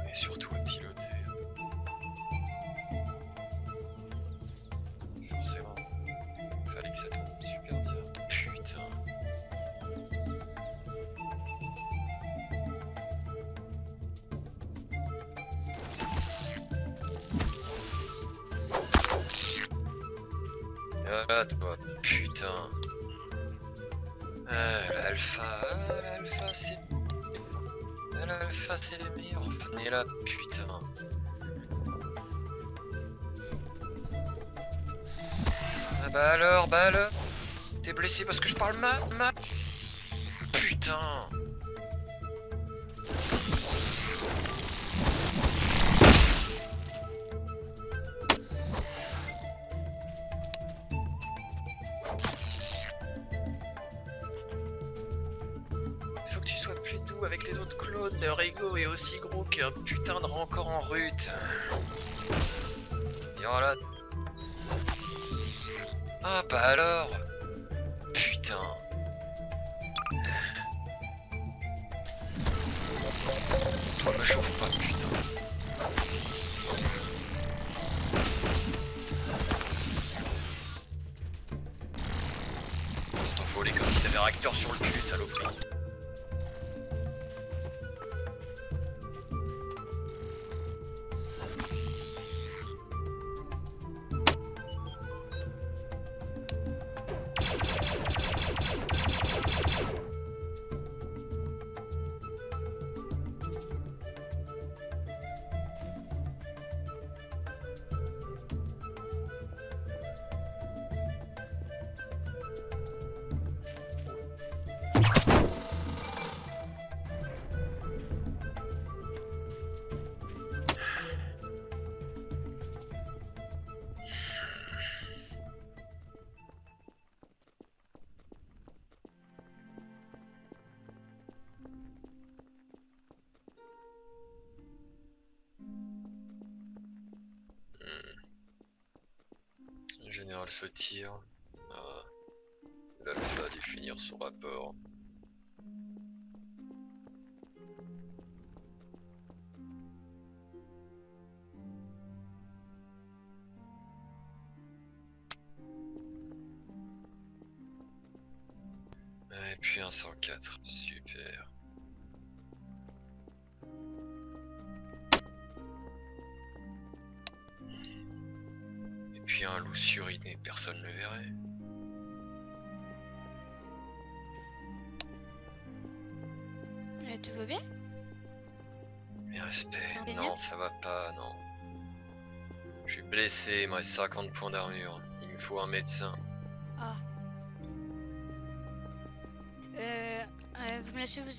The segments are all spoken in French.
Et surtout à piloter. Forcément, fallait que ça tombe super bien. Putain. Et voilà toi, putain. L'alpha c'est... L'alpha c'est les meilleurs. Venez là, putain. Ah bah alors. T'es blessé parce que je parle mal. Putain. Faut que tu sois plus doux avec les autres clones, leur ego est aussi gros qu'un putain de rancor en rut. Et voilà. Ah bah alors. Putain. Toi me chauffe pas, putain. T'en voler comme si t'avais un réacteur sur le cul, saloperie. Le général se tire. Ah, l'alpha a dû finir son rapport. Et puis un 104, super. Et puis un loup suriné, personne ne le verrait. Tout va bien? Mes respects, T'es non bien? ça va pas, non. Je suis blessé, il me reste 50 points d'armure. Il me faut un médecin. Ah. Vous me laissez vous...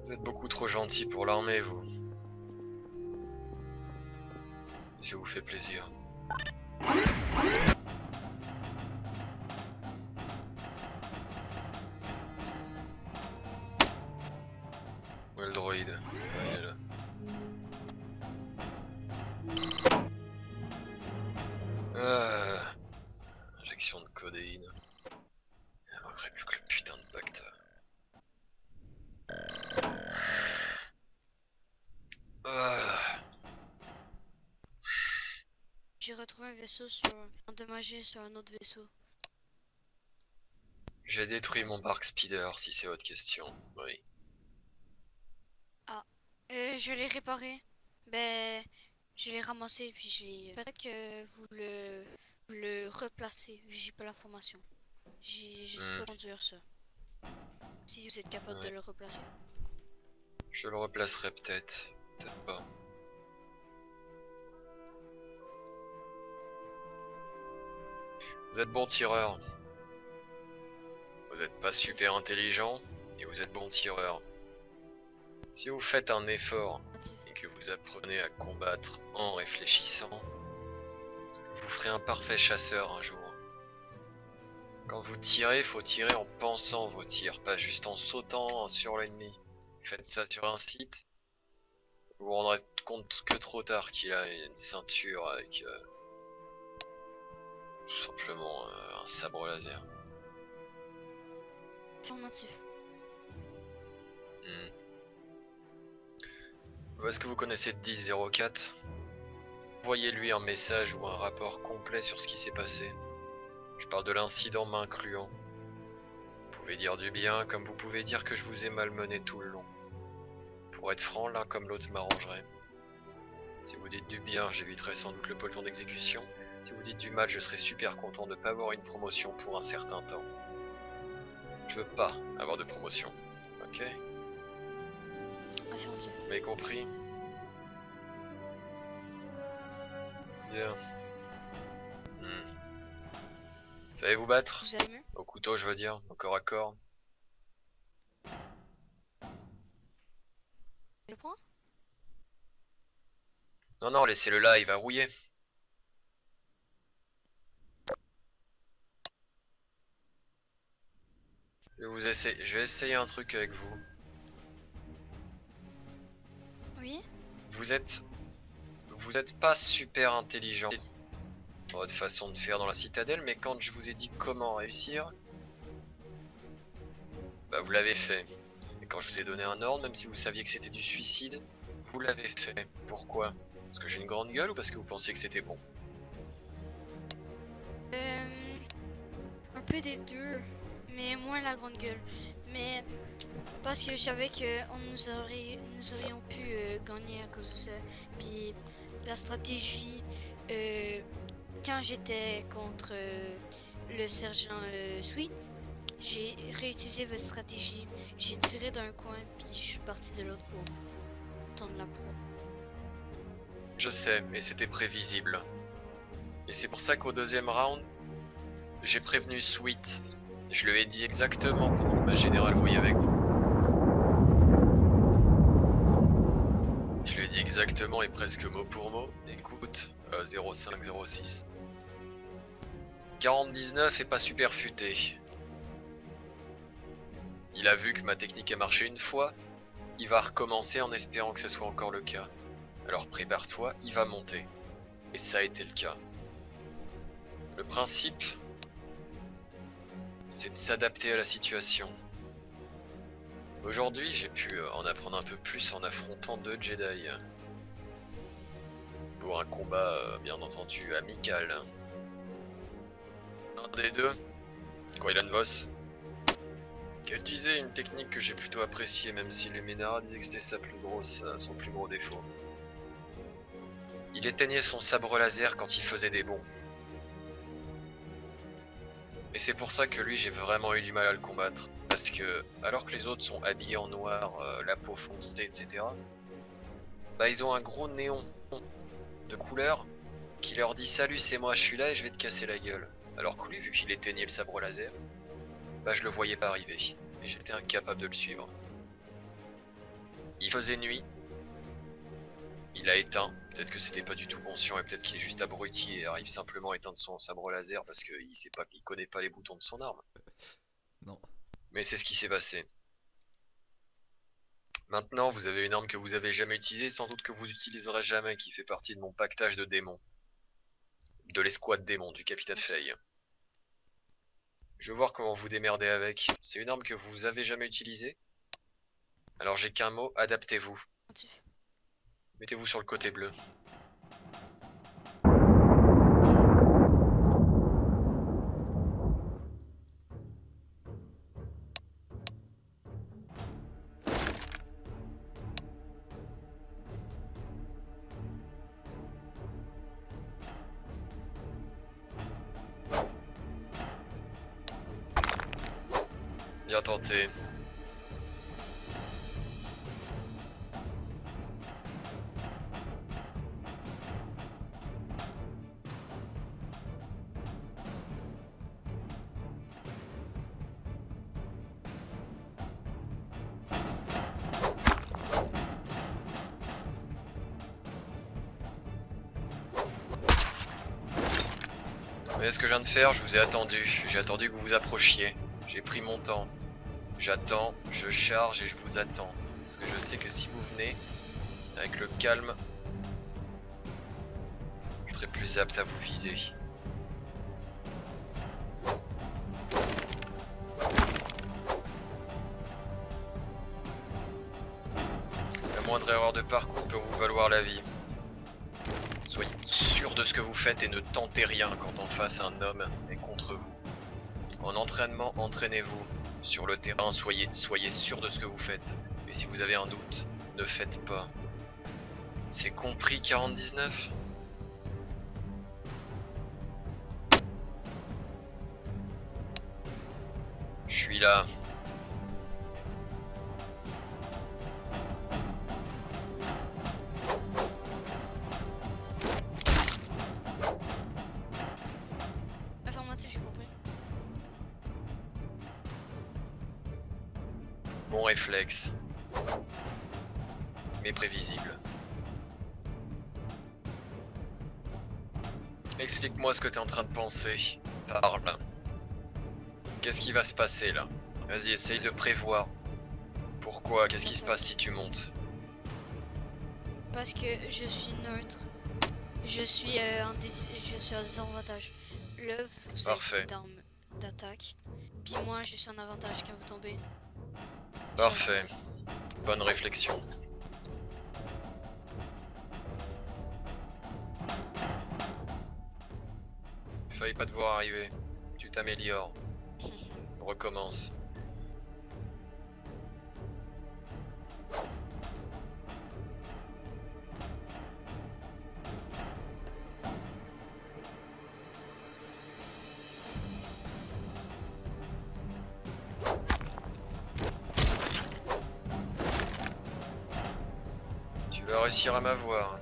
Vous êtes beaucoup trop gentil pour l'armée, vous. Ça vous fait plaisir. Où est le droïde? Ah, il est là. Injection de codéine. Il ne manquerait plus que le putain de pacte. J'ai retrouvé un vaisseau endommagé sur un autre vaisseau. J'ai détruit mon Bark Speeder, si c'est votre question. Oui. Je l'ai réparé. Ben, je l'ai ramassé puis je l'ai. Peut-être que vous le replacez. J'ai pas l'information. Je sais pas conduire ça. Si vous êtes capable de Ouais. le replacer. Je le replacerai peut-être. Peut-être pas. Vous êtes bon tireur. Vous n'êtes pas super intelligent, et vous êtes bon tireur. Si vous faites un effort et que vous apprenez à combattre en réfléchissant, vous ferez un parfait chasseur un jour. Quand vous tirez, faut tirer en pensant vos tirs, pas juste en sautant sur l'ennemi. Faites ça sur un site, vous vous rendrez compte que trop tard qu'il a une ceinture avec tout simplement un sabre laser. Affirmatif. Est-ce que vous connaissez 1004? Envoyez-lui un message ou un rapport complet sur ce qui s'est passé. Je parle de l'incident m'incluant. Vous pouvez dire du bien comme vous pouvez dire que je vous ai malmené tout le long. Pour être franc, l'un comme l'autre m'arrangerait. Si vous dites du bien, j'éviterai sans doute le peloton d'exécution. Si vous dites du mal, je serai super content de ne pas avoir une promotion pour un certain temps. Je veux pas avoir de promotion, ok? Affirmatif. Vous m'avez compris? Bien. Savez vous battre? Vous allez mieux? Au couteau, je veux dire, au corps à corps. Le point? Non, non, laissez-le là, il va rouiller. Je vais essayer un truc avec vous. Oui? Vous êtes pas super intelligent dans votre façon de faire dans la citadelle, mais quand je vous ai dit comment réussir, bah vous l'avez fait. Et quand je vous ai donné un ordre, même si vous saviez que c'était du suicide, vous l'avez fait. Pourquoi? Parce que j'ai une grande gueule ou parce que vous pensiez que c'était bon? Un peu des deux, mais moins la grande gueule. Mais parce que je savais que nous aurions pu gagner à cause de ça. Puis la stratégie, quand j'étais contre le sergent Sweet, j'ai réutilisé votre stratégie. J'ai tiré d'un coin, puis je suis parti de l'autre pour tendre la proie. Je sais, mais c'était prévisible. Et c'est pour ça qu'au deuxième round, j'ai prévenu Sweet. Je lui ai dit exactement pendant que ma générale voyait avec vous. Je lui ai dit exactement et presque mot pour mot. Écoute, 0506. 40-19 est pas super futé. Il a vu que ma technique a marché une fois. Il va recommencer en espérant que ce soit encore le cas. Alors prépare-toi, il va monter. Et ça a été le cas. Le principe, c'est de s'adapter à la situation. Aujourd'hui, j'ai pu en apprendre un peu plus en affrontant deux Jedi. Pour un combat, bien entendu, amical. Un des deux, Quaylan Voss, qui utilisait une technique que j'ai plutôt appréciée, même si Luminara disait que c'était son plus gros défaut. Il éteignait son sabre laser quand il faisait des bonds. Et c'est pour ça que lui, j'ai vraiment eu du mal à le combattre. Parce que, alors que les autres sont habillés en noir, la peau foncée, etc., bah ils ont un gros néon de couleur qui leur dit « Salut, c'est moi, je suis là et je vais te casser la gueule ». Alors que lui, vu qu'il éteignait le sabre laser, bah je le voyais pas arriver. Et j'étais incapable de le suivre. Il faisait nuit. Il a éteint. Peut-être que c'était pas du tout conscient et peut-être qu'il est juste abruti et arrive simplement à éteindre son sabre laser parce qu'il sait pas, il connaît pas les boutons de son arme. Non. Mais c'est ce qui s'est passé. Maintenant, vous avez une arme que vous avez jamais utilisée, sans doute que vous utiliserez jamais, qui fait partie de mon pactage de démons. De l'escouade démon du capitaine Fay. Je veux voir comment vous démerdez avec. C'est une arme que vous avez jamais utilisée. Alors j'ai qu'un mot, adaptez-vous. Mettez-vous sur le côté bleu. Bien tenté. Vous voyez ce que je viens de faire? Je vous ai attendu. J'ai attendu que vous vous approchiez. J'ai pris mon temps. J'attends, je charge et je vous attends. Parce que je sais que si vous venez, avec le calme, je serai plus apte à vous viser. La moindre erreur de parcours peut vous valoir la vie. Soyez sûr de ce que vous faites et ne tentez rien quand en face un homme est contre vous. En entraînement, entraînez-vous. Sur le terrain, soyez sûr de ce que vous faites. Et si vous avez un doute, ne faites pas. C'est compris 49 ? Je suis là. Informatif, j'ai compris. Bon réflexe. Mais prévisible. Explique-moi ce que t'es en train de penser. Parle. Qu'est-ce qui va se passer là? Vas-y, essaye de prévoir. Pourquoi? Qu'est-ce qui se passe si tu montes? Parce que je suis neutre. Je suis je suis à désavantage. Là, vous Parfait. avez d'armes d'attaque. Puis moi, je suis en avantage quand vous tombez. Parfait. Bonne réflexion. Je faillis pas te voir arriver. Tu t'améliores. On recommence. Tu vas réussir à m'avoir.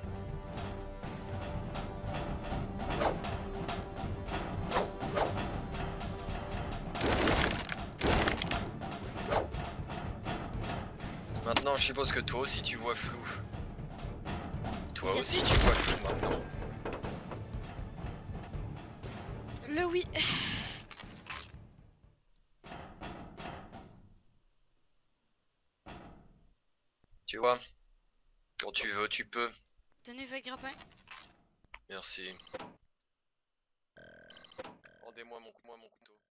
Maintenant, je suppose que toi aussi tu vois flou. Toi Bien aussi sûr. tu vois flou maintenant. Le oui. Tu vois, quand tu veux, tu peux. Tenez votre grappin. Merci. Rendez-moi mon couteau.